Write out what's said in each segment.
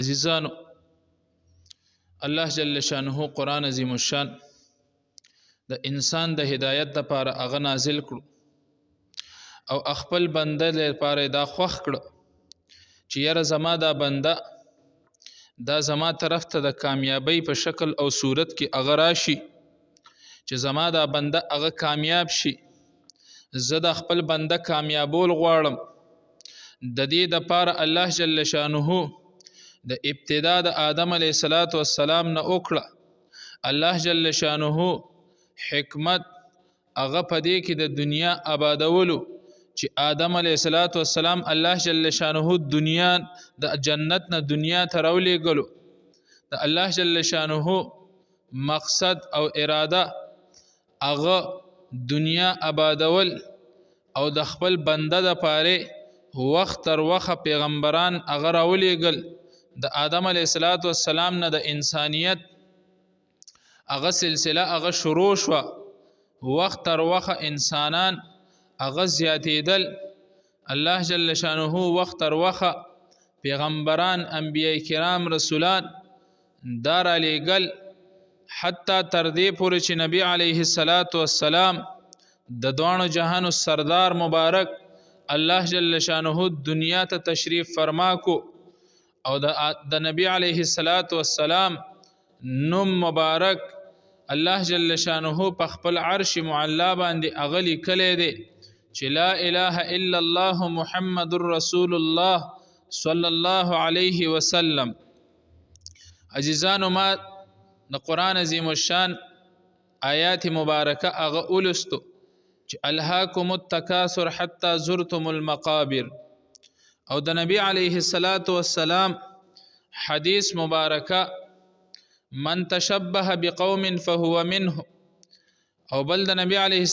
عزیزانو، الله جل شانه قرآن عظیم الشان د انسان د هدایت لپاره هغه نازل کړو او خپل بنده لپاره دا خوښ کړو چې یاره زما دا بنده دا زما طرف ته د کامیابی په شکل او صورت کې هغه راشي، چې زما دا بنده هغه کامیاب شي. زه د خپل بنده کامیابول غواړم. د دې دپاره الله جل شانه د ابتدا د آدم علیه السلام نه وکړه. الله جل شانه حکمت هغه په دې کې د دنیا آبادولو، چې آدم علیه السلام الله جل شانه دنیا د جنت نه دنیا ته راولېږلو. د الله جل شانه مقصد او اراده هغه دنیا آبادول او د خپل بنده دپاره وخت تر وخت پیغمبران هغه راولېږل. د آدم علیه السلام نه د انسانیت هغه سلسله هغه شروع شوه. وخت تر وخت انسانان هغه زیاتېدل. الله جل شانه وخت تر وخت پیغمبران، انبیاء کرام، رسولان دا رالیږل، حتی تر دې پورې چې نبی علیه السلام د دواړو جهانو سردار مبارک الله جل شانه دنیا ته تشریف فرما کو، او د نبی علیه السلام نوم مبارک الله جل شانه په خپل عرش معلا باندې هغه لیکلی دی چې لا اله الا الله محمد رسول الله صلی الله علیه وسلم. عزیزانو، ما د قرآن عظیم الشان آیات مبارکه هغه ولستو چې الهاکم التکاثر حتی زرتم المقابر، او د نبی علیه السلام حدیث مبارکه من تشبه بقوم فهو منه، او بل د نبی علیه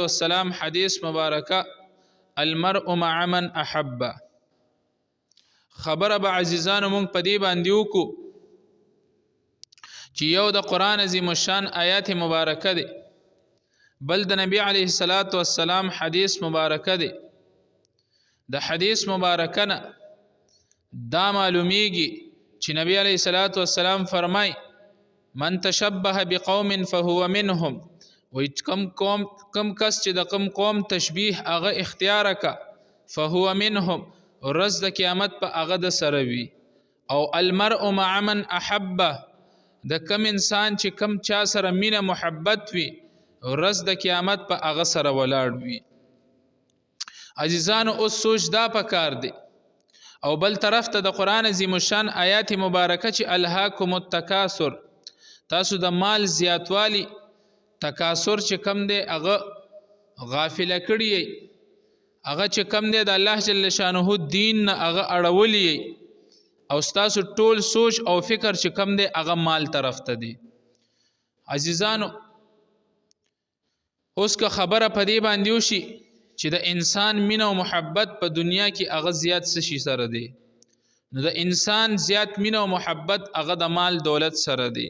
السلام حدیث مبارکه المرء مع من احبه. خبره به عزیزانو مونږ په دې باندې وکړو چې یو د قرآن عظیم الشان آیات مبارکه دی، بل د نبی علیه السلام حدیث مبارکه دی. د حدیث مبارکه نه دا معلومیږي چې نبی علیه السلام فرمای من تشبه بقوم فهو منهم، وی کم کس چې د کم قوم تشبیه هغه اختیار کا فهو منهم، ورځ د قیامت په هغه د سره وي. او المرء مع من احبه، د کم انسان چې کم چا سره مینه محبت وي ورځ د قیامت په هغه سره ولاړ وي. عزیزانو، اوس سوچ دا پکار دی. او بل طرف ته د قرآن عظیم الشان آیات مبارکه چې الهاکم التکاثر، تاسو د مال زیاتوالی تکاثر چې کم دی هغه غافله کړی، هغه چې کم دی د الله جل شانه دین نه هغه اړولی، او ستاسو ټول سوچ او فکر چې کم دی هغه مال طرف ته دی. عزیزانو، اوس که خبره په دې باندې وشي چې د انسان مینه او محبت په دنیا کې هغه زیات څه شي سره دی، نو د انسان زیات مینه او محبت هغه د مال دولت سره دی.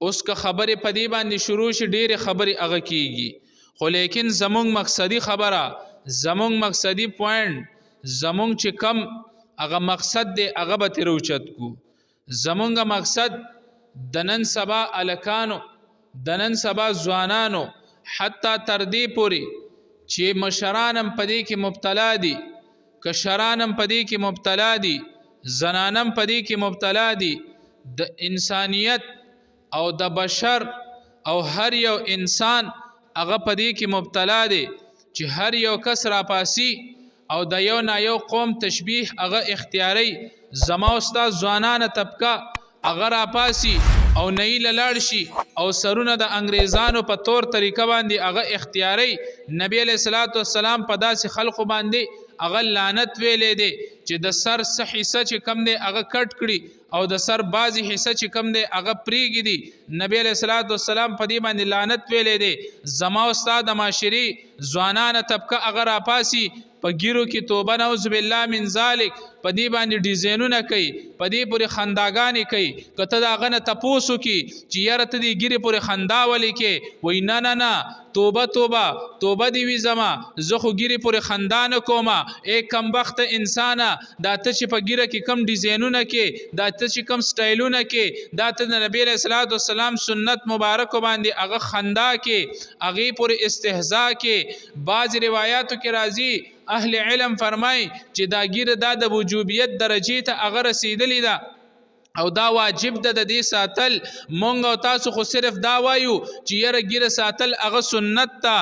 اوس که خبرې په دې باندې شروع شي ډېرې خبرې هغه کیږي، خو لیکن زمونږ مقصدی خبره، زمونږ مقصدی پوینټ، زمونږ چې کم هغه مقصد دی هغه به ترې اوچت کو. زمونږ مقصد د نن سبا الکانو، د نن سبا ځوانانو، حتی تر دې پورې چې مشرانم په دې کې مبتلا دي، کشرانم په دې کې مبتلا دي، زنانم په دې کې مبتلا دي، د انسانیت او د بشر او هر یو انسان هغه په دې کې مبتلا دی چې هر یو کس راپاسی او د یو نه یو قوم تشبیه هغه اختیاري. زما او ستا ځوانانه طبقه هغه راپاسی او نه لاړ شي او سرونه د انګریزانو په طور طریقه باندې هغه اختیاري. نبی علیہ السلام په داسې خلقو باندې هغه لعنت ویلې دی چې د سر څه حصه چې کم دی هغه کټ کړي او د سر بعضی حصه چې کم دی هغه پریږدي. نبی علیہ السلام په دې باندې لعنت ویلې دی. زما او ستا د معاشري ځوانانه طبقه هغه راپاسی په ګیرو کې توبه نعوذ بالله من ذلک په دې باندې ډیزاینونه کوي په دې پورې خنداګانې کوي کته دا غنه تپوسو کې چې یاره ته دې ګیرې پورې خندا ولې کې وای نه نه نه توبه توبه توبه دی وی زما زه خو ګیرې پورې خندا نه کومه ای کمبخته انسانه دا ته چې په ګیره کې کم ډیزاینونه کې دا ته چې کم سټایلونه کې دا ته د نبی علیه الصلاۃ والسلام سنت مبارک باندې هغه خندا کې هغې پورې استهزا کې بعض روایاتو کې راځي اهل علم فرمای چې دا ګیره دا د وجوبیت درجې ته هغه رسیدلی ده او دا واجب ده د دې ساتل مونږ او تاسو خو صرف دا وایو چې یره ګیره ساتل هغه سنت ته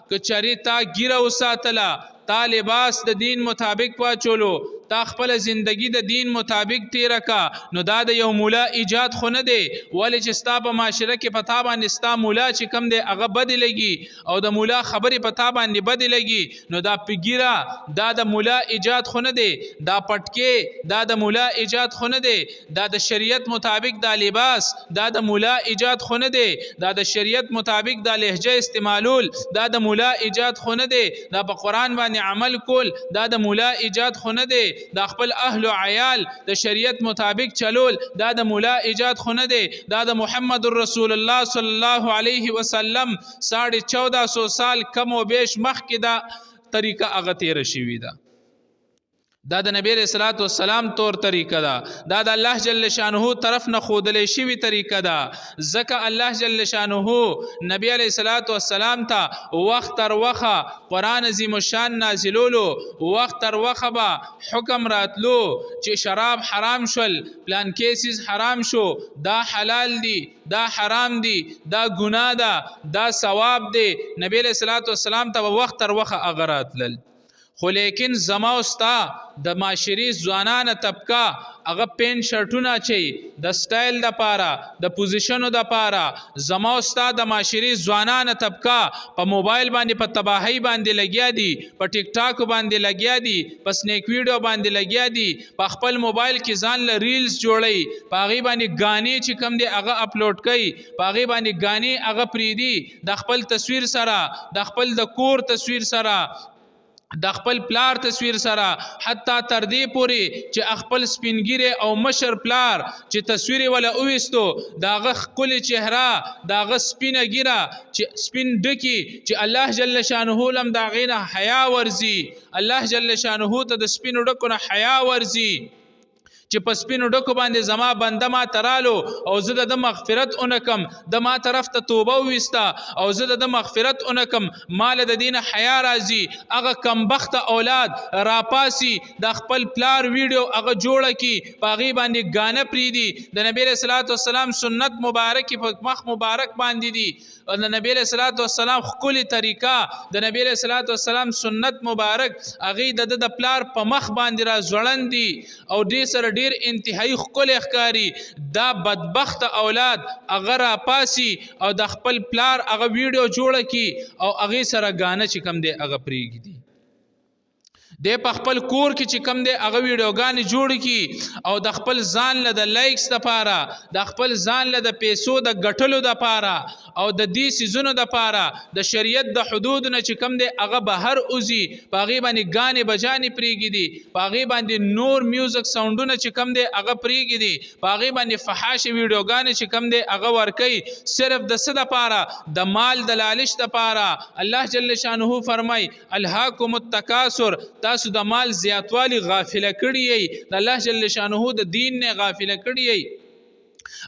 که چېرې تا ګیره وساتله تا لباس د دین مطابق واچولو تا خپل زندگی د دین مطابق تیره کا نو دا د یو مولا ایجاد خو نه دی ولې چې ستا په معاشره کې پتا باندې ستا مولا چې کم دی هغه بدې لګي او د مولا خبرې پتا باندې بدې لګي نو دا پګیره دا د مولا ایجاد خو نه دی دا پټکې دا د مولا ایجاد خو نه دی دا د شریعت مطابق دا لباس دا د مولا ایجاد خو نه دی دا د شریعت مطابق دا لهجه استعمالول دا د مولا ایجاد خو نه دی دا په قرآن باندې عمل کول دا د مولا ایجاد خو نه دی دا خپل اهل او عیال د شریعت مطابق چلول دا د مولا ایجاد خو نه دی دا د محمد رسول الله صلی الله علیه وسلم 1450 سال کم او بیش مخکې دا طریقه هغه تیر شوی ده دا د نبی رسول الله والسلام طور طریقه ده دا د الله جل شانه طرف نه خودلې شوی طریقه ده ځکه الله جل شانه نبی علیہ الصلوۃ والسلام ته وخت تر وخه قران عظیم الشان نازلولو وخت تر وخه به حکم راتلو چې شراب حرام شول پلان کیسز حرام شو دا حلال دی دا حرام دی دا ګناه ده دا ثواب دی نبی علیہ الصلوۃ والسلام ته وخت تر وخه اغرات لل خو لیکن زما استا د معاشري ځوانانه طبقه هغه پین شرټونه چي د سټایل د پاره د پوزیشنو د پاره زما استا د معاشري ځوانانه طبقه په موبایل باندې په تباہی باندې لګیا دي په ټیک ټاک باندې لګیا دي په سنیک ویډیو باندې لګیا دي په خپل موبایل کې ځان له ریلز جوړي په هغه باندې غانې چې کم دي هغه اپلوډ کوي په هغه باندې غانې هغه پریدي د خپل تصویر سره د خپل د کور تصویر سره د خپل پلار تصویر سره حتی تر دې پوري چې خپل سپینګیره او مشر پلار چې تصویر ولا اويستو داغه خپل چهره داغه سپینه ګیره چې سپین ډکی چې الله جل شانه لم داغینه حیا ورزي الله جل شانه ته د سپین ډکو نه حیا ورزي چې په سپینو ډکو باندې زما بنده ما ترالو او زه د مغفرت اونکم د ما طرف ته توبه وستا او زه د مغفرت اونکم مال د دین حیا راځي هغه کمبخت اولاد راپاسی د خپل پلار ویډیو هغه جوړه کی پاغي باندې غانه پریدي د نبی رسول الله والسلام سنت مبارک په مخ مبارک باندې دي او د نبی رسول الله والسلام خپل طریقه د نبی رسول الله والسلام سنت مبارک هغه د پلار په مخ باندې را ځړندي او دې سره ډیر انتهایی خپل اخکاری دا بدبخت اولاد اگر پاسی او د خپل پلار هغه ویډیو جوړه کی او هغه سره غانه چې کم دی هغه پریږي دي د خپل کور کې چې کم دی هغه ویډیوګانې جوړ کی او د خپل ځان له د لایکس لپاره د خپل ځان له د پیسو د ګټلو لپاره او د دې سيزونو لپاره د شریعت د حدود نه چې کم دی هغه بهر اوزي پاغي باندې غانې بجانې پریږي دي پاغي باندې نور میوزیک ساوندونه چې کم دی هغه پریږي دي پاغي باندې فحاش ویډیوګانې چې کم دی هغه ورکي صرف د څه لپاره د مال د لالچ لپاره الله جل شانه فرمای الهاکم التکاثر تاسو د مال زیاتوالی غافله کړی د الله جل شانه د دین نه غافله کړی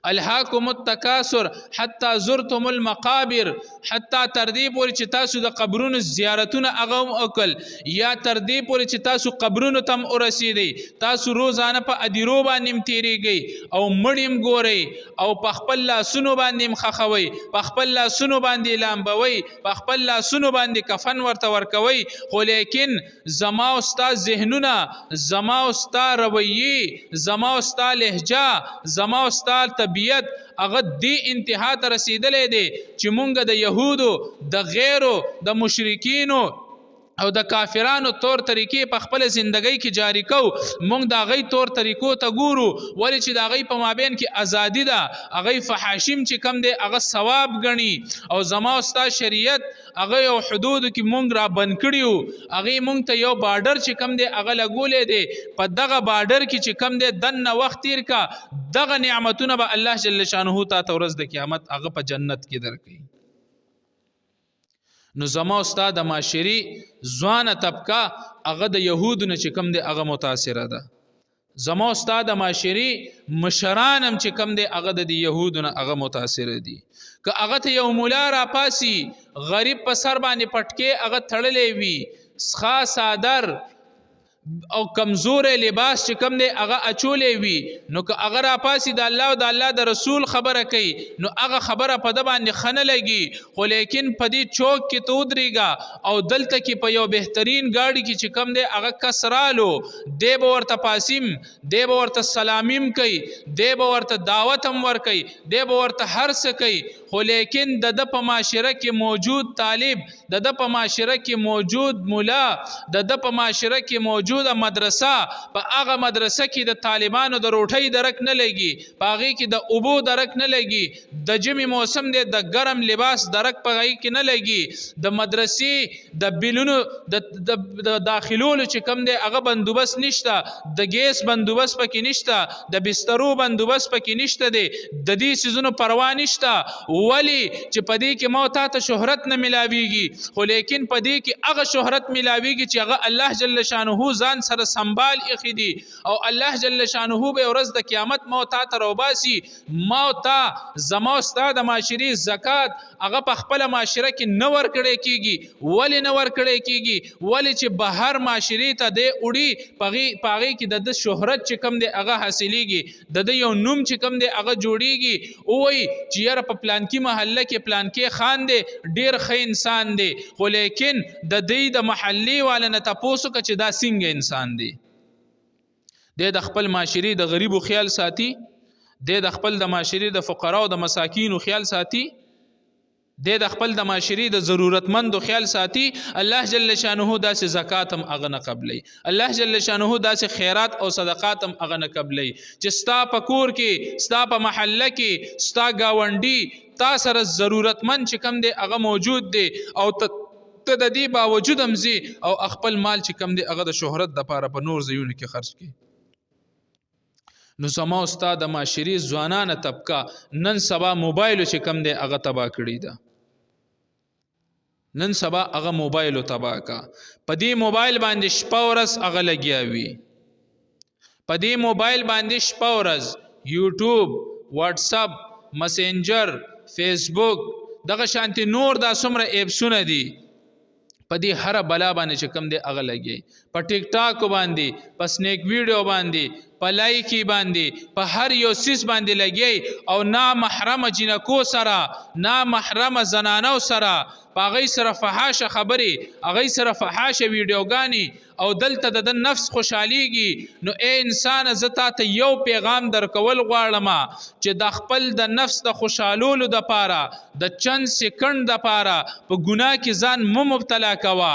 الهاکم التکاثر حتی زرتم المقابر حتی تر دې پورې چې تاسو د قبرونو زیارتونه اغه وکړ یا تر دې پورې چې تاسو قبرونو تم ورسیدي تاسو روزانه په ادیرو باندې تیریږئ او مړیم ګورئ او په خپل لاسونو باندې مخخوي په خپل لاسونو باندې لامبوي په خپل لاسونو باندې کفن ورته ورکوي خو لیکن زما او ستا ذهنونه زما او ستا رویه زما او ستا لهجه زما او ستا طبیعت هغه دی انتها ته رسیدلې دي چې مونږ د يهودو د غیرو د مشرکینو او د کافرانو طور طریقې په خپل ژوندۍ کې جاری کو مونږ د غي طور طریقو ته ګورو ولې چې د غي په مابین کې ازادي ده هغه فحاشم چې کم دی هغه ثواب غني او زما او ستا شریعت هغه یو حدود کې مونږ را بند کړیو هغه مونږ ته یو بارډر چې کم دی هغه لګولې دی په دغه بارډر کې چې کم دی دنه وخت تیر کا دغه نعمتونه به الله جل شانه ته ورځ د قیامت هغه په جنت کې درکړي نو زما استاد معاشري ځوانه طبقه هغه د يهودو نه چې کم دی هغه متاثره ده زما استاد معاشري مشرانم چې کم دی هغه د يهودو نه هغه متاثره دي که هغه ته یو مولا را پاسي غریب په سر باندې پټکي هغه تړلې وي سخا صادر او کمزور لباس چې کم دی هغه اچولې وي نو که هغه را پاسي د الله او د الله د رسول خبره کوي نو هغه خبره په د باندې خنه لګي خو لیکن په دې چوک کې تو درېږه او دلته کې په یو بهترین گاډي کې چې کم دی هغه کسرالو دی به ورته پاسیم دی به ورته سلامیم کوي دی به ورته دعوت هم ورکوي دی به ورته هر څه کوي خو لیکن د په معاشره کې موجود طالب د په معاشره کې موجود مولا د په معاشره کې موجود مدرسه په هغه مدرسه کې د طالبانو د روټۍ درک نه لګي په هغه کې د اوبو درک نه لګي د جمی موسم دی د ګرم لباس درک په هغه کې نه لګي د مدرسې د بیلونو د داخلولو چې کم دی هغه بندوبست نشته د ګیس بندوبست پکې نشته د بسترو بندوبست پکې نشته دی د دې سيزونو پروا نشته ولی چې په دې کې مو ته شهرت نه ملاويږي خو لیکن په دې کې هغه شهرت ملاويږي چې هغه الله جل شانه ځان سره سنبال اخی دي او الله جل شانه به ورځ د قیامت مو ته روباسي مو ته زما استاد معاشري زکات هغه په خپل معاشره کې نه ور کړی کیږي ولی نه ور کړی کیږي ولی چې بهر معاشري ته د وړي پاغي کې د شهرت چې کم دی هغه حاصلېږي د یو نوم چې کم دی هغه جوړیږي او وای چې یاره په پلان کې محله کې پلان کې خان دی ډیر ښه انسان دی خو لیکن د دې د محلي والنه تاسو چې دا څنګه انسان دی د خپل معاشري د غریبو خیال ساتي د خپل د معاشري د فقراو د مساکینو خیال ساتي د خپل د معاشري د ضرورتمندو خیال ساتي الله جل شانه داسې زکات هم اغه نه قبلي الله جل شانه داسې خیرات او صدقات هم اغه نه قبلي چې ستا په کور کې ستا په محله کې ستا گاونډي تا سره ضرورتمند چې کم دی هغه موجود دی او ته د دې باوجود هم زی او خپل مال چې کم دی هغه د شهرت د پاره په نور ځایونو کې خرج کړي نو سما استاد معاشري ځوانانه طبقه نن سبا موبایل چې کم دی هغه تبا کړی ده نن سبا هغه موبایل تبا کا په دې موبایل باندې شپه ورځ هغه لګیا وي په دې موبایل باندې شپه ورځ یوټیوب واتس اپ مسنجر فیسبوک دغه شانتي نور دا څومره ایپسونه دي په دې هر بلا باندې چې کم دی هغه لګي په ټیک ټاک باندې په سنیک ویډیو باندې په لایکی باندې په هر یو سیس باندې لګي او نا محرم جنکو سره نا محرم زنانو سره په غي سره فحاشه خبري غي سره فحاشه ویډیوګانی او دلته د نفس خوشحاليږي نو اے انسان زتا ته یو پیغام درکول غواړم چې د خپل د نفس د خوشحالولو د پاره د چند سکند د پاره په ګناه کې ځان مبتلا کوا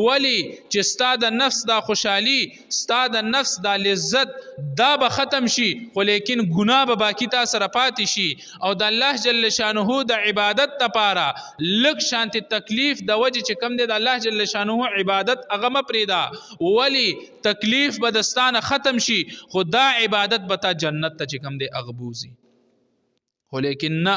ولی چې ستا د نفس د خوشحالي ستا د نفس د لذت دا به ختم شي خو لیکن ګناه به باقی تا سره پاتې شي او د الله جل شانه د عبادت لپاره لک شانتي تکلیف د وجه چې کم دی د الله جل شانه عبادت هغه مپریدا ولی تکلیف به دستانه ختم شي خدا عبادت بتا جنت ته چې کم دی اغبوزي خو لیکن نه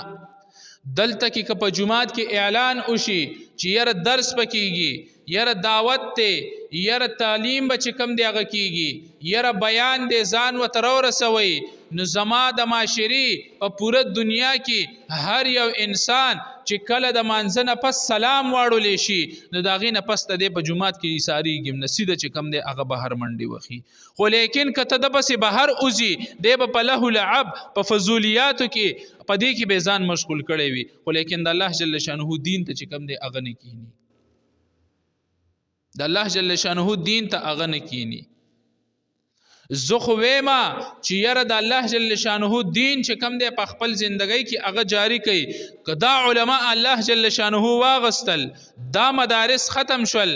دلته کې په جمعات کې اعلان وشي چې یره درس پکېږي یره دعوت ته یره تعلیم به چې کم دی هغه کیږي یره بیان دی ځان و تر ورسوي نو زما د معاشري په پوره دنیا کې هر یو انسان چې کله د مانځنه پس سلام واړول شي نو دا غي نه پس ته په جمعات کې ایثاریږي نسیده چې کم دی هغه بهر منډي وخی خو لیکن کته د پس بهر اوزي دی په له لعب په فضولیاتو کې په دې کې به ځان مشغول کړي وي خو لیکن د الله جل شانه دین ته چې کم دی هغه نه کینی د الله جل شانه دین ته هغه نه کینی زه خو ویما چې یاره د الله جل شانه دین چې کم دی په خپل ژوندۍ کې هغه جاری کړي کدا علما الله جل شانه واغستل دا مدارس ختم شول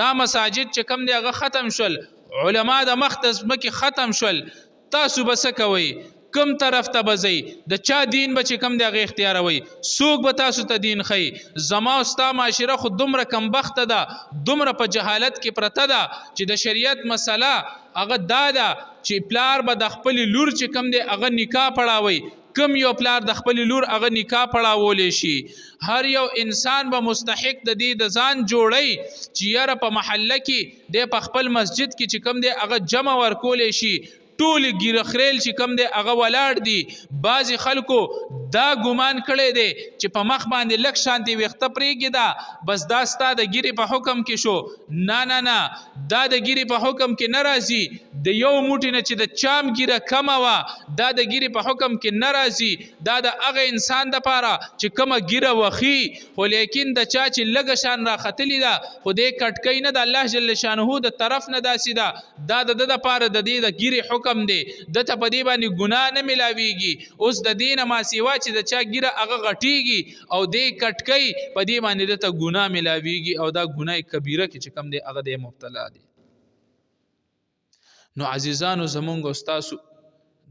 دا مساجد چې کم دی هغه ختم شول علما د مختص مکه ختم شول تاسو بس کوي کم طرف ته به ځئ د چا دین به چې کم دی هغه اختیاروئ څوک به تاسو ته دین ښیي زما او ستا معاشره خو دومره کمبخته ده دومره په جهالت کې پرته ده چې د شریعت مسله هغه دا ده چې پلار به د خپلې لور چې کم دی هغه نکاح پړاوئ کم یو پلار د خپل لور هغه نکاح پړاولی شي هر یو انسان به مستحق د دې د ځان جوړی چې یاره په محله کې د په خپل مسجد کې چې کم دی هغه جمع ورکولی شي ټول ګیره خریل چې کم دی هغه ولاړ دي بعضې خلکو دا ګمان کړی دی چې په مخ باندې لږ شانتې ویښته پرېږي ده بس دا ستا د ګیرې په حکم کې شو نه نه نه دا د ګیرې په حکم کې نه راځي د یو موټي نه چې د چام ګیره کمه وه دا د ګیرې په حکم کې نه راځي دا د هغه انسان دپاره چې کومه ګیره وخي خو لیکن د چا چې لږه شان راختلې ده خو دې کټکۍ نه د الله جل شانه د طرف نه داسې ده دا د ده دپاره د دې د ګیرې حکم دی دته په دې باندې ګناه نه ملاویږي اوس د دې نه ما سیوا چې د چا ګیره هغه غټیږي او دې کټکۍ په دې باندې دته ګناه ملاویږي او دا ګناه کبیره کې چې کم دی هغه د مبتلا دی نو عزیزانو زمونږ او ستاسو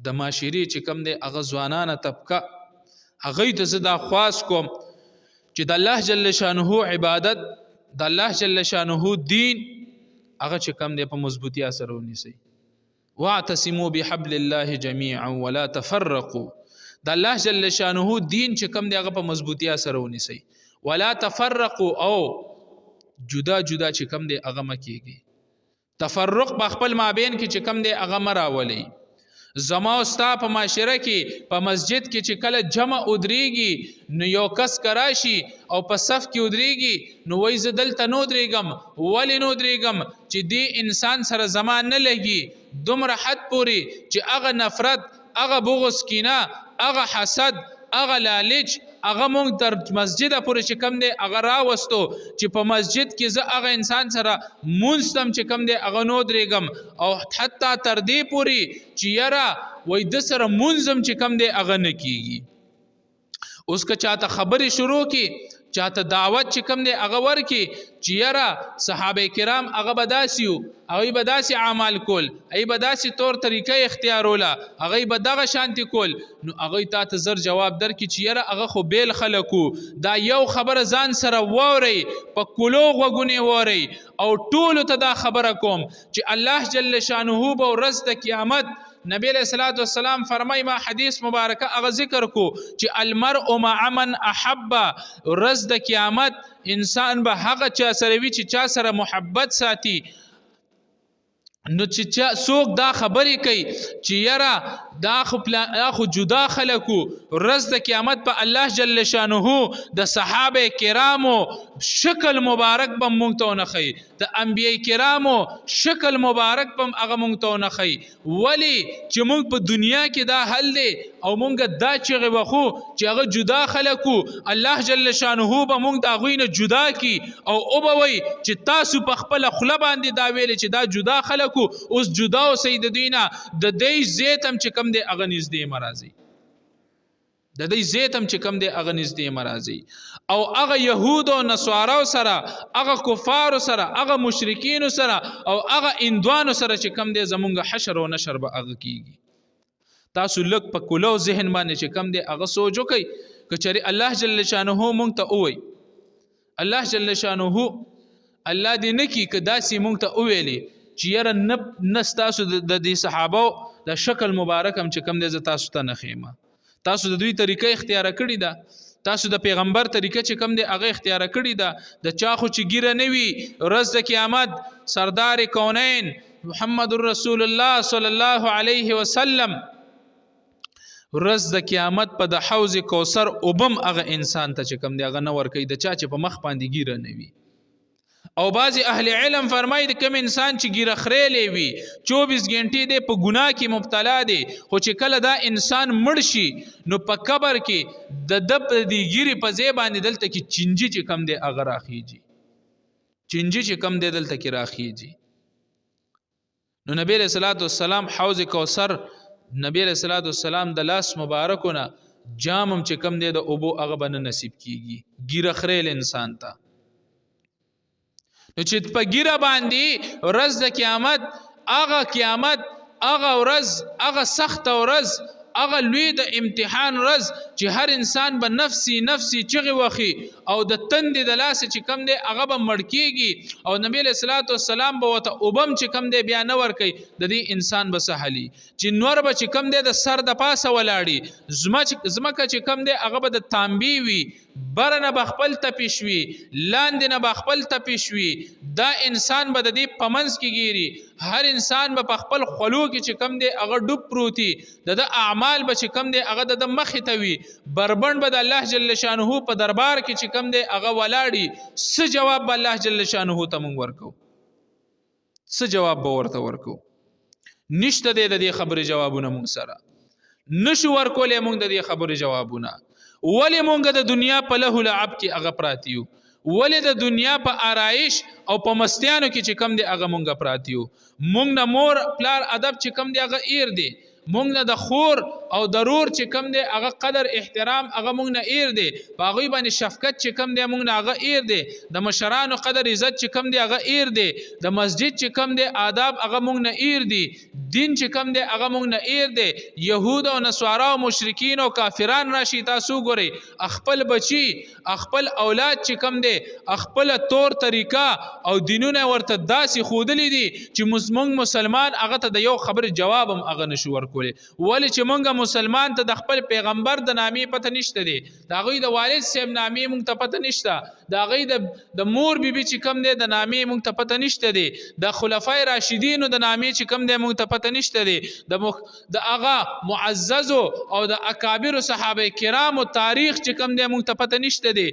د معاشرې چې کم دی هغه ځوانانه طبقه هغوی ته زه دا خواست کوم چې د الله جل شانه عبادت د الله جل شانه دین هغه چې کم دی په مضبوطیا سره ونیسئ واعتصموا بحبل الله جميعا ولا تفرقوا د الله جل شانه دین چې کم دی هغه په مضبوطیا سره ونیسئ ولا تفرقوا او جدا جدا چې کم دی هغه مه کیږي تفرق په خپل مابین کې چې کم دی هغه مه راولئ زما او ستا په معاشره کې په مسجد کې چې کله جمع ودرېږي نو یو کس کراشي او په صف کې ودرېږي نو وایي زه دلته نه ودرېږم ولې نه ودرېږم چې دې انسان سره زما نه لګي دومره حد پورې چې هغه نفرت هغه بغض کینه هغه حسد هغه لالچ هغه مونږ تر مسجده پورې چې کم دی هغه راوستو چې په مسجد کې زه هغه انسان سره مونځ تم چې کم دی هغه نه ودرېږم او حتی تر دې پورې چې یاره وایي ده سره مونځ هم چې کم دی هغه نه کیږي اوس که چاته خبرې شروع کړي چاته دعوت چې کم دی هغه ورکړي چې یاره صحابه کرام هغه به داسې وو هغوی به داسې اعمال کول هغوی به داسې طور طریقه اختیاروله هغوی به دغه شانتې کول نو هغوی تا ته زر جواب درکړي چې یاره هغه خو بیل خلک وو دا یو خبره ځان سره واورئ په کلو غوږونې واورئ او ټولو ته دا خبره کوم چې الله جل شانه به ورځ د قیامت نبی علیہ الصلوۃ والسلام فرمای ما حدیث مبارکه هغه ذکر کو چې المرء مع من احب ورځ د قیامت انسان به هغه چا سره وي چې چا سره محبت ساتي نو چې څوک دا خبرې کوي چې یاره دا خو جدا خلکو ورځ د قیامت په الله جل شانه د صحابه کرامو شکل مبارک به مونږ ته ونه ښیي د انبیای کرامو شکل مبارک به هغه مونږ ته ونه ښیي ولې چې مونږ په دنیا کې دا حل دی او مونږ دا چغې وخو چې هغه جدا خلکو الله جل شانه به مونږ د هغوی نه جدا کی او به وایي چې تاسو په خپله خوله باندې دا ویلې چې دا جدا خلکو اوس جدا اوسئ د دوی نه د دوی زیت هم چې کم دی هغه نږدې مه راځئ د دوی زیت هم چې کم دی هغه نږدې مه راځئ او هغه یهود او نصاراو سره هغه کفارو سره هغه مشرکینو سره او هغه هندوانو سره چې کم دی زمونږ حشر او نشر به هغه کیږي تاسو لږ په کلو ذهن باندې چې کم دی هغه سوچ وکئ که چېرې الله جل شانه مونږ ته ووایي الله جل شانه الله دې نه کي که داسې مونږ ته وویلې چې یاره نه ستاسو د دې صحابو د شکل مبارک هم چې کم دی زه تاسو ته نه ښیم تاسو د دوی طریقه اختیاره کړې ده تاسو د پیغمبر طریقه چې کم دی هغه اختیاره کړې ده د چا خو چې ګیره نه وي ورځ د قیامت سردار کونین محمد رسول الله صلی الله علیه وسلم ورځ د قیامت په د حوض کوثر اوبم هغه انسان ته چې کم دی هغه نه ورکوي د چا چې په مخ باندې ګیره نه وي او بعضی اهل علم فرمایي د کوم انسان چې ګیره خریلې وي 24 غنټې دی په ګناه کې مبتلا دی خو چې کله دا انسان مړ شي نو په قبر کې د دې ګیرې په ځای باندې دلته کې چنجي چې کم دی هغه راخیږي چنجي چې کم دی دلته کې راخیږي نو نبی علیہ الصلوۃ والسلام حوض کوثر نبی علیہ الصلوۃ والسلام د لاس مبارکونه جامم چې کم دی د اوبو هغه به نه نصیب کیږي ګیره خریل انسان ته نو چې په ګیره باندې ورځ د قیامت هغه ورځ هغه سخته ورځ هغه لوی د امتحان ورځ چې هر انسان به نفسي نفسي چغې وخي او د تندې د لاسه چې کم دی هغه به مړ کېږي او نبی علیه الصلاۃ والسلام به ورته اوبم چې کم دی بیا نه ورکوي د دې انسان به څه حلي چې نور به چې کم دی د سر د پاسه ولاړي ځمکه چې کم دی هغه به د تانبې وي بره نه به خپل تپش وي لاندې نه به خپل تپش وي دا انسان به د دې په منځ کې ګیري هر انسان به په خپل خولو کې چې کم دی هغه ډوب پروتي د اعمال به چې کم دی هغه د مخې ته وي بربند به د الله جل شانه په دربار کې چې کم دی هغه ولاړي څه جواب به الله جل شانه ته مونږ ورکو څه جواب به ورته ورکو نشته د دې خبرې جوابونه مونږ سره نشو ورکولې مونږ د دې خبرې جوابونه ولی مونږ د دنیا په له لعب کې هغه پراتیو ولی د دنیا په آرایش او په مستیانو کې چې کم دی هغه مونږ پراتیو مونږ نه مور پلار ادب چې کم دی هغه ایر دی مونږ نه د خور او ضرور چې کم دی هغه قدر احترام هغه مونږ نه ایر دی په هغوی باندې شفقت چې کم دی مونږ نه هغه ایر دی د مشرانو قدر عزت چې کم دی هغه ایر دی د مسجد چې کم دی آداب هغه مونږ نه ایر دی دین چې کم دی هغه مونږ نه ایر دی یهود او نصارا او مشرکین او کافران راشي تاسو ګورئ خپل بچي خپل اولاد چې کم دی خپل طور طریقه او دینونه ورته داسې ښودلي دي چې مونږ مسلمان هغه ته د یو خبرې جواب هم هغه نشو ورکولی ولی چې مونږ مسلمان ته د خپل پیغمبر د نامې پته نشته دی د هغوی د والد صاحب نامې مونږ ته پته نشته د هغوی د مور بیبي چې کم دی د نامې مونږ ته پته نشته دی د خلفای راشدینو د نامې چې کم دی مونږ ته پته نشته دی د هغه معززو او د اکابرو صحابه کرامو تاریخ چې کم دی مونږ ته پته نشته دی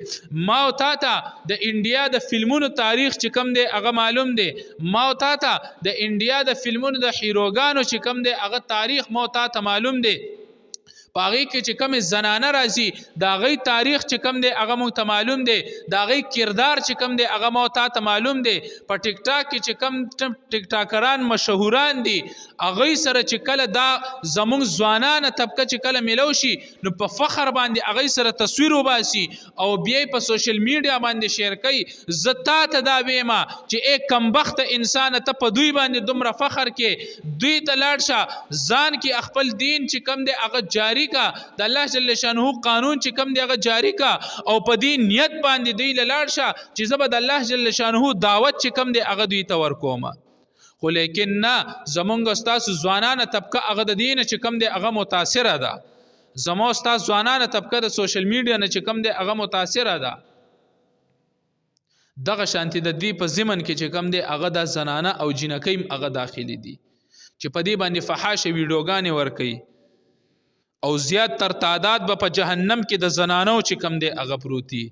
ما او تا ته د انډیا د فلمونو تاریخ چې کم دی هغه معلوم دی ما او تا ته د انډیا د فلمونو د هیروګانو چې کم دی هغه تاریخ ما او تا ته معلوم دی پاغي کې چې کم زنانه راځي دا غي تاریخ چې کم دی هغه مونږ ته معلوم دی دا غي کردار چې کم دی هغه مو ته معلوم دی په ټیک ټاک کې چې کم ټیک ټاکران مشهوران دي هغه سره چې کله دا زمونږ ځوانانه طبقه چې کله ملو شي نو په فخر باندې هغه سره تصویر وباسي او بیا په سوشل میډیا باندې شیر کوي زتا ته دا ویما چې یک کمبخت انسان ته په دوی باندې دومره فخر کې دوی ته لاړ شه ځان کې خپل دین چې کم دی هغه جاری کا د الله جل شانه قانون چې کم دی هغه جاری کا او په دې نیت باندې دوی لاړ شه چې زه به د الله جل شانه دعوت چې کم دی هغه دوی ته ورکوم خو لیکن نه زمونږ ستاسو ځوانانه طبقه هغه د دین چې کم دی هغه متاثره ده زموږ ستاسو ځوانانه طبقه د سوشل میډیا نه چې کم دی هغه متاثره ده دغه شانتي د دې په ضمن کې چې کم دی هغه د زنانه او جنکۍ هغه داخلي دي چې په دې باندې فحاشه ویډیوګانې ورکوي او زیات تر تعداد به په جهنم کې د زنانو چې کم دی هغه پروتي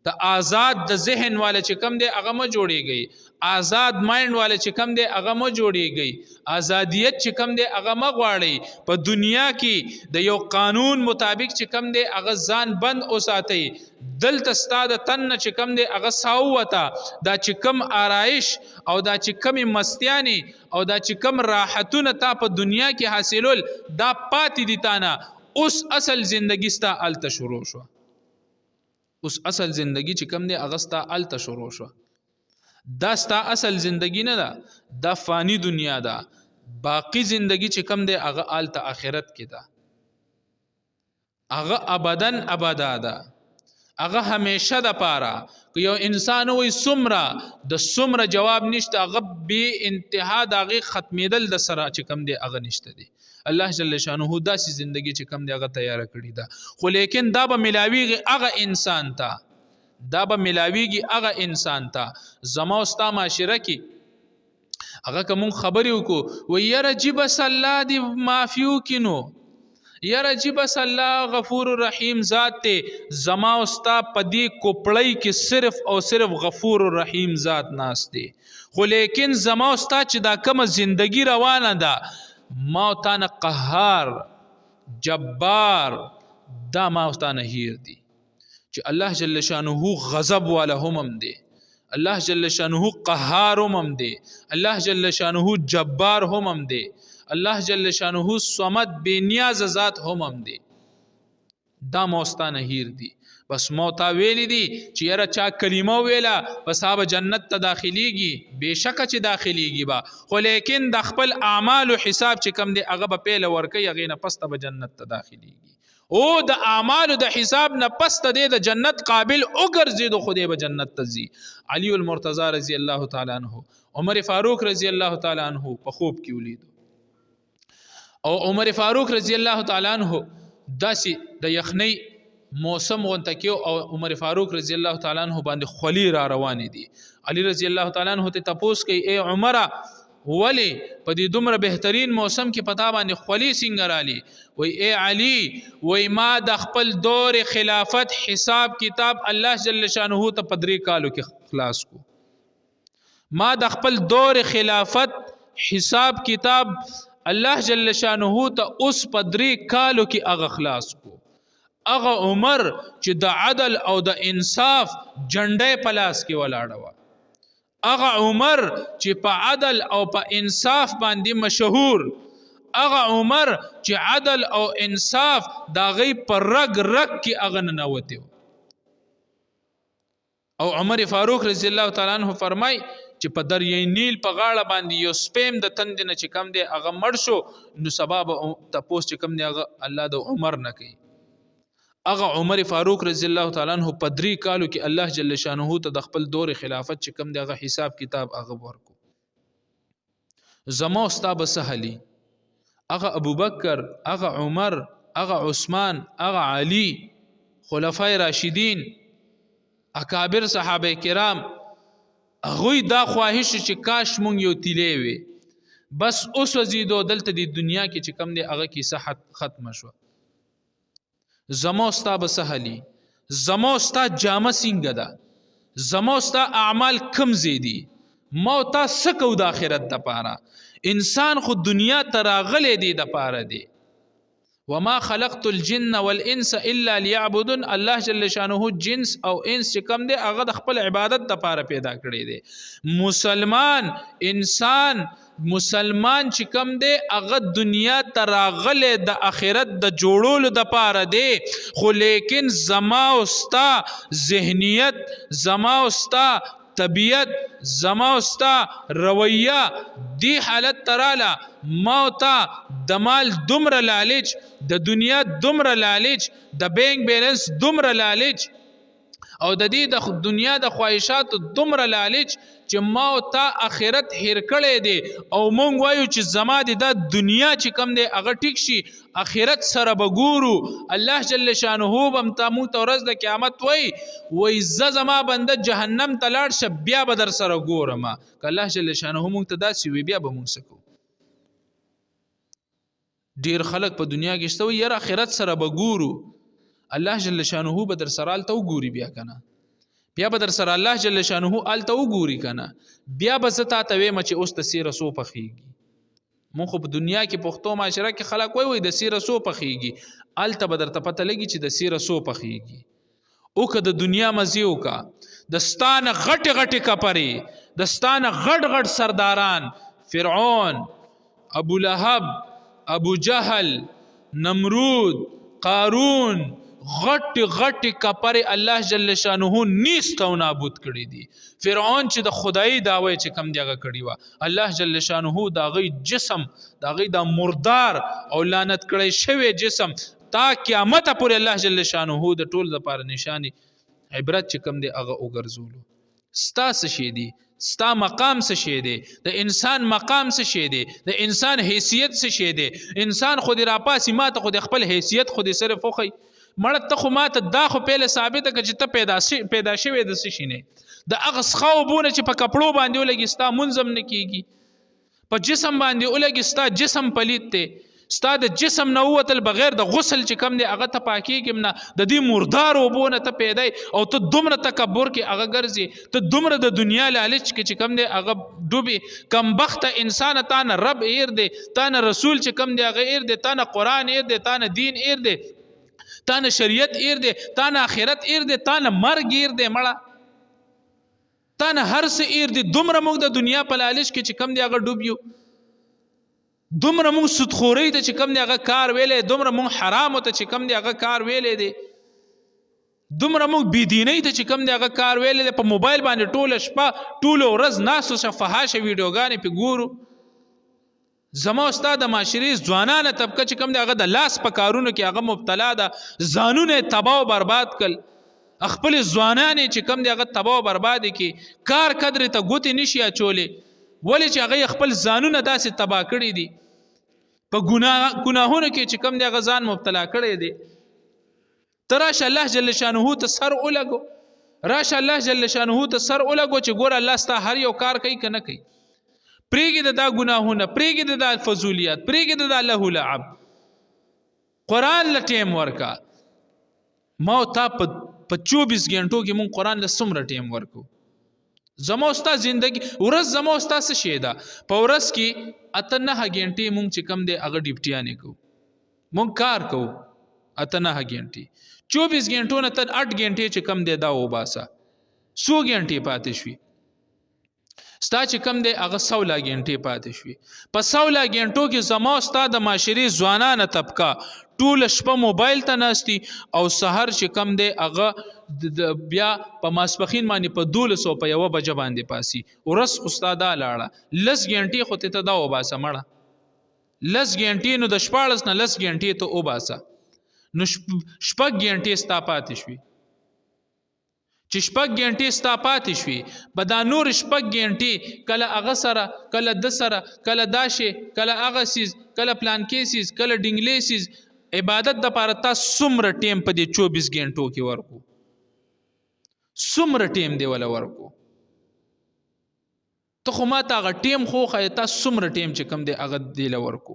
د آزاد د ذهن والے چې کم دی هغه ما جوړیږي آزاد مایند والے چې کم دی هغه ما جوړیږي آزادیت چې کم دی هغه ما غواړي په دنیا کې د یو قانون مطابق چې کم دی هغه ځان بند اوساتي دلته ستاده تن چې کم دی هغه ساوته دا چې کم آرایش او دا چې کم مستیانی او دا چې کم راحتونه تا په دنیا کې حاصلول دا پاتې دي تانه اوس اصل زندگی ستا الته شروع شو اوس اصل زندگی چې کم دی هغه ستا الته شروع شو دا ستا اصل زندگی نه ده دا فانی دنیا ده باقی زندگی چې کم دی هغه الته آخرت کې ده هغه ابدن ابدا ده هغه همیشه د پاره یو انسان وي سمره د سمره جواب نشته هغه به انتها دغه ختمیدل د سره چې کم دی هغه نشته دی الله جل شانه داسې زندگی چې کم دی هغه تیار کړی ده خو لیکن دا به ملاویږي هغه انسان ته دا به ملاویږي هغه انسان ته زما او ستا معاشره کې هغه کوم خبرې وکړو و یره جیب الله دی معافیو کینو یره جیب الله غفور الرحیم ذات ته زما او ستا پدی کوپړی کې صرف او صرف غفور الرحیم ذات ناس دی خو لیکن زما او ستا چې دا کوم زندگی روانه ده ما او تا نه قهار جبار دا ما او تا نه هیر دی چې الله جل شانه غضب والا هم دی الله جل شانه قهار هم دی الله جل شانه جبار هم دی الله جل شانه صمد بے نیاز ذات هم دی دا موستانه هیر دي بس موتا ویلی دي چې یاره چا کلمه ویله بس هغه جنت ته داخلیږي بېشکه چې داخلیږي به خو لیکن د خپل اعمالو حساب چې کم دی هغه به پیله ورکوي هغې نه پس ته به جنت ته داخلیږي او د اعمالو د حساب نه پس ته دی د جنت قابل وګرځېدو خو دی به جنت ته ځي. علي المرتضی رضی الله تعالی عنه عمر فاروق رضی الله تعالی عنه په خوب کې ولیدو او عمر فاروق رضی الله تعالی عنه داسې د یخنۍ موسم غونته کې او عمر فاروق رضی الله تعالی عنہ باندې خلی را روانې دي. علي رضی الله تعالی عنہ ته تپوس کوي اے عمره ولی په دې دومره بهترین موسم کې پتا باندې خلی څنګه رالی؟ وای اے علي وای ما د خپل دور خلافت حساب کتاب الله جل شانه ته په 3 کالو کې خلاص کو. ما د خپل دور خلافت حساب کتاب الله جل شانه ته اوس په 3 کالو کې هغه خلاص کو. اغه عمر چې د عدل او د انصاف جنډې پلاس کې ولاړه و، اغه عمر چې په عدل او په انصاف باندې مشهور، اغه عمر چې عدل او انصاف دا غي پر رګ رګ کې اغه ننوته. او عمر فاروق رضی الله تعالی عنہ فرمای چې په دریای نیل په غاړه باندې یو سپیم د تند نه چې کم دی اغه مړ شو نو سبب تپوس چې کم دی اغه الله د عمر نه کوي. اغه عمر فاروق رضی الله تعالی عنہ په 3 کالو کې الله جل شانه ته د خپل دور خلافت چې کم دی هغه حساب کتاب هغه ورکو. زما استاد سهلی اغه ابوبکر اغه عمر اغه عثمان اغه علی خلفای راشدین اکابر صحابه کرام اغوی دا خواهش چې کاش مونږ یو تیلې وي بس اوس وزیدو دلته د دنیا کې چې کم دی هغه کې صحت ختم شو. زما استا بسهلی زما استا جامه څنګه ده زما استا اعمال کم زیدي ما تا سکو د آخرت د پاره انسان خو دنیا تراغله دی د پاره دی. وما خلقت الجن والانس الا ليعبدون الله جل شانه جنس او انس چې کم دی هغه د خپل عبادت د پاره پیدا کړی دی. مسلمان انسان مسلمان چې کم دی هغه دنیا تراغله د آخرت د جوړولو د پاره دی خو لیکن زما استا ذهنیت زما استا طبیعت زما استا رویه دی حالت تراله موتا د مال دومره لالچ د دنیا دومره لالچ د بینک بیلنس دومره لالچ او د دې د دنیا د خواهشات دومره لالچ چې ما او تا اخرت هیر کړی دی او مونږ وایو چې زما د دنیا چې کم دی هغه ټیک شي اخرت سره به ګورو. الله جل شانه بم تا مونږ ته ورځ د قیامت وای زما بنده جهنم ته لاړ شه بیا به در سره ګورم که الله جل شانه مونږ ته داسې وي بیا به مونږ سکو. ډیر خلک په دنیا کې شته وي یاره اخرت سره به ګورو الله جل شانه به در سره الته وګوري بیا کنه بیا به در سره الله جل شانه الته وګوري کنه بیا به زتا ته ویم چې اوس د سیره سو پخېږي. مونږ خو په دنیا کې پښتو معاشره کې خلک وای د سیره سو پخېږي الته به درته پته لګي چې د سیره سو پخېږي. او که د دنیا مزي وکا د ستانه غټ غټ کپرې د ستانه غټ غټ سرداران فرعون ابو لهب ابو جهل نمرود قارون غټ غټ کپر الله جل شانه نیست او نابود کړی دي. فرعون چې د خدای داوی چې کم دیغه کړی و الله جل شانه دا غي جسم دا غي دا مردار او لعنت کړی شوی جسم تا قیامت پورې الله جل شانه د ټول لپاره نشانی عبرت چې کم دی هغه وګرځولو. ستا څه شي دی ستا مقام څه شي دی د انسان مقام څه شي دی د انسان حیثیت څه شي دی. انسان خو دې راپاسي ما ته خو د خپل حیثیت خو دې سره فوخی مړه ته خو ماته دا خو پیله ثابته که چې ته پیدا شوی د څه شي نه د هغه څخاوبونه چې په کپړو باندې ولګي ستا منظم نه کیږي په جسم باندې ولګي ستا جسم پلیت دی ستا د جسم نه ووتل بغیر د غسل چې کم دی هغه ته پاکیږي نه د دې مردار اوبونه ته پیدا او ته دومره تکبر کې هغه ګرځي ته دومره د دنیا لالچ کې چې کم دی هغه ډوبي کم بخت انسان تا نه رب ایر دی تا نه رسول چې کم دی هغه ایر دی تا نه قرآن ایر دی تا نه دین ایر دی تا نه شریعت ایر دی تا نه آخرت ایر دی تا نه مرګ ایر دی مړه تا نه هر څه ایر دی دومره موږ د دنیا په لالچ کې چې کم دی هغه ډوب یو. دومره مونږ سودخورۍ ته چې کوم دی هغه کار ویلی، دومره مونږ حرامو ته چې کوم دی هغه کار ویلی دی، دومره مونږ بېدینۍ ته چې کوم دی هغه کار ویلی دی، په موبایل باندې ټوله شپه ټوله ورځ ناستو شه فحاشه ویډیوګانې پې ګورو. زما او ستا د معاشرې ځوانانه طبقه چې کوم دی هغه د لاس په کارونو کې هغه مبتلا ده، ځانونه یې تباه و برباد کړل، خپلې ځوانانې چې کوم دی هغه تباه و بربادې کړي، کار قدرې ته ګوتې نشي اچولی، ولې چې هغه خپل ځانونه داسې تباه کړي دي، په ګناهونو کې چې کوم دی هغه ځان مبتلا کړی دی. ته راشه الله جل شانه ته سر ولګو، راشه الله جل شانه ته سر ولګو چې ګوره الله ستا هر یو کار کوي که نه کوي. پرېږده دا ګناهونه، پرېږده دا فضولیات، پرېږده دا لهو لعب، قرآن له ټیم ورکه. ما او تا په 24 غنټو کې مونږ قرآن له څومره ټیم ورکو؟ زما او ستا زندګي ورځ زما او ستا څه شی ده؟ په ورځ کې 8-9 غنټې مونږ چې کم دی هغه ډیوټیانې کوو، مونږ کار کوو 8-9 غنټې، 24 غنټو نه ته 8 غنټې چې کم دی دا وباسه، 100 غنټې پاتې شوي، ستا چې کم دی هغه 16 غنټې پاتې شوي. په 16 غنټو کې زما او ستا د معاشرې ځوانانه طبقه ټوله شپه موبایل ته ناستي او سحر چې کم دی هغه بیا په ماسپښین باندې په 12 په 1 بجه باندې پاسي. ورځ خو ستا دا لاړه، 10 غنټې خو ته دا وباسه مړه، 10 غنټې نو د 14 نه 10 غنټې ته وباسه، نو 6 غنټې ستا پاتې شوي. چې 6 غنټې ستا پاتې شوي، به دا نور 6 غنټې کله هغه سره، کله د سره، کله دا شی، کله هغه سیز، کله پلانکې سیز، کله ډنګلې سیز، عبادت دپاره تا څومره ټیم په دې 24 غنټو کې ورکو؟ څومره ټیم دی ولا ورکو؟ ته خو ما ته هغه ټیم خو ښایې، تا څومره ټیم چې کوم دی هغه دی له ورکو؟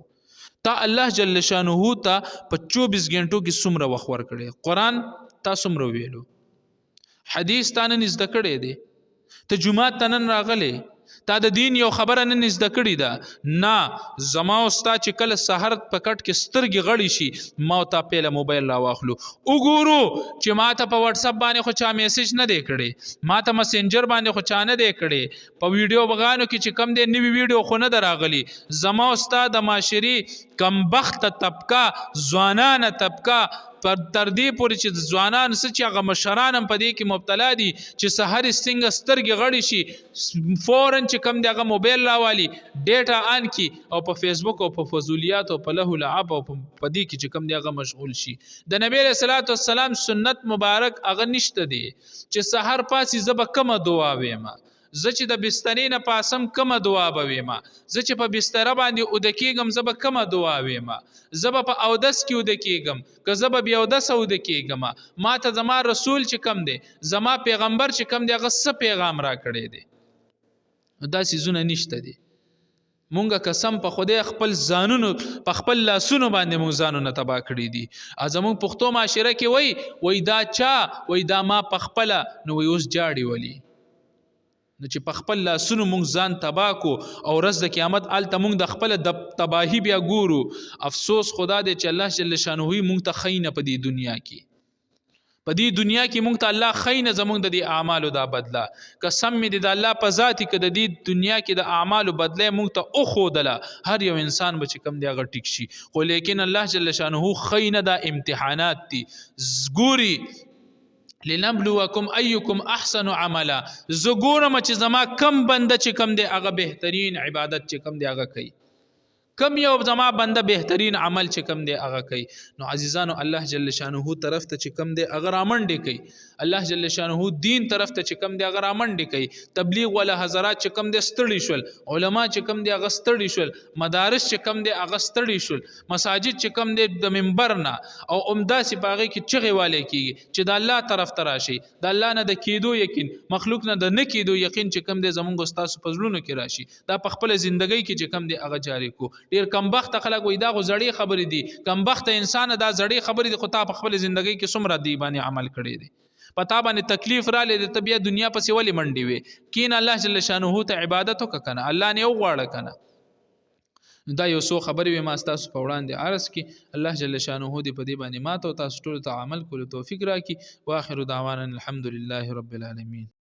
تا الله جل شانه ته په 24 غنټو کې څومره وخت ورکړی؟ قرآن تا څومره ویلو؟ حدیث تا نن زده کړی دی؟ ته جمعات ته نن راغلی؟ تا د دین یو خبره نن زده کړې ده؟ نه، زما او ستا چې کله سحر په کټ کې سترګې غړې شي، ما او تا پیله موبایل راواخلو، وګورو چې ما ته په واتساپ باندې خو چا میسیج نه دی کړی، ما ته مسنجر باندې خو چا نه دی کړی، په ویډیو بغانو کې چې کم دی نوي ویډیو خو نه ده راغلی. زما او ستا د معاشرې کمبخته طبقه، ځوانانه طبقه، تر دې پورې چې ځوانان څه چې هغه مشران هم په دې کې مبتلا دي چې سحر څنګه سترګې غړې شي، فوراً چې کم دی هغه موبایل راوالي، ډیټا آن کي او په فیسبوک او په فضولیات او په لهو لعب او په دې کې چې کم دی هغه مشغول شي. د نبی علیه الصلاۃ والسلام سنت مبارک هغه نشته دی چې سحر پاسي زه به کومه دعا ویمه، زه چې د بسترې نه پاسم کومه دعا به ویمه، زه چې په بستره باندې اوده کېږم زه به کومه دعا ویمه، زه به په اودس کې اوده کېږم که زه به بې اودسه اوده کېږم، ما ته زما رسول چې کم دی، زما پیغمبر چې کم دی هغه څه پیغام را کړی دی؟ دا څیزونه نشته دي. مونږه قسم په خدای خپل ځانونو په خپل لاسونو باندې مونږ ځانونه تباه کړي دي. زمونږ پښتو معاشره کې وای دا چا وای دا ما په خپله، نو وای اوس جاړي ولي، نو چې په خپل لاسونو مونږ ځان تباه کو او ورځ د قیامت هلته مونږ د خپله د تباهي بیا ګورو. افسوس خدا دی چې الله جل شانه مونږ ته خینه په دې دنیا کې، په دې دنیا کې مونږ ته الله خینه زمونږ د دې اعمالو دا بدله. قسم مې د الله په ذاتي که د دې دنیا کې د اعمالو بدله مونږ ته وښودله، هر یو انسان به چې کم دی هغه ټیک شي. خو لیکن الله جل شانه خینه دا امتحانات دي، ګوري لنبلوکم ایکم احسن عملا، زه ګورم چې زما کم بنده چې کم دی هغه بهترین عبادت چې کم دی هغه کوي، کم یو زما بنده بهترین عمل چې کم دی هغه کوي. نو عزیزانو الله جل شانه طرف ته چې کم دی هغه رامنډې کوي، الله جل شانه دین طرف ته چې کم دی هغه رامنډې کوي. تبلیغ والا حضرات چې کم دی ستړي شول، علما چې کم دی هغه ستړي شول، مدارس چې کم دی هغه ستړي شول، مساجد چې کم دی د منبر نه او عمداسې په هغې کې چغې والی کېږي چې د الله طرف ته راشي، د الله نه د کېدو یقین، مخلوق نه د نه کېدو یقین چې کم دی زمونږ ستاسو په زړونو کې راشي. دا په خپله زندګۍ کې چې کم دی هغه جاري کو. ډېر کمبخته خلک وایي دا خو زړې خبرې دي، کمبخته انسان دا زړې خبرې دي، خو تا په خپله زندګۍ کې څومره دی باندې عمل کړی دی، په تا باندې تکلیف رالی دی، ته بیا دنیا پسې ولې منډې وې؟ کینه الله جل شانه ته عبادت وکړه که نه، الله نه وغواړه که نه. دا یو څو خبرې وې ما ستاسو په وړاندې عرض کړي. الله جل شانه دې په دې باندې ما ته او تاسو ټولو ته عمل کولو توفیق راکړي. واخر دعوانا الحمد لله رب العالمین.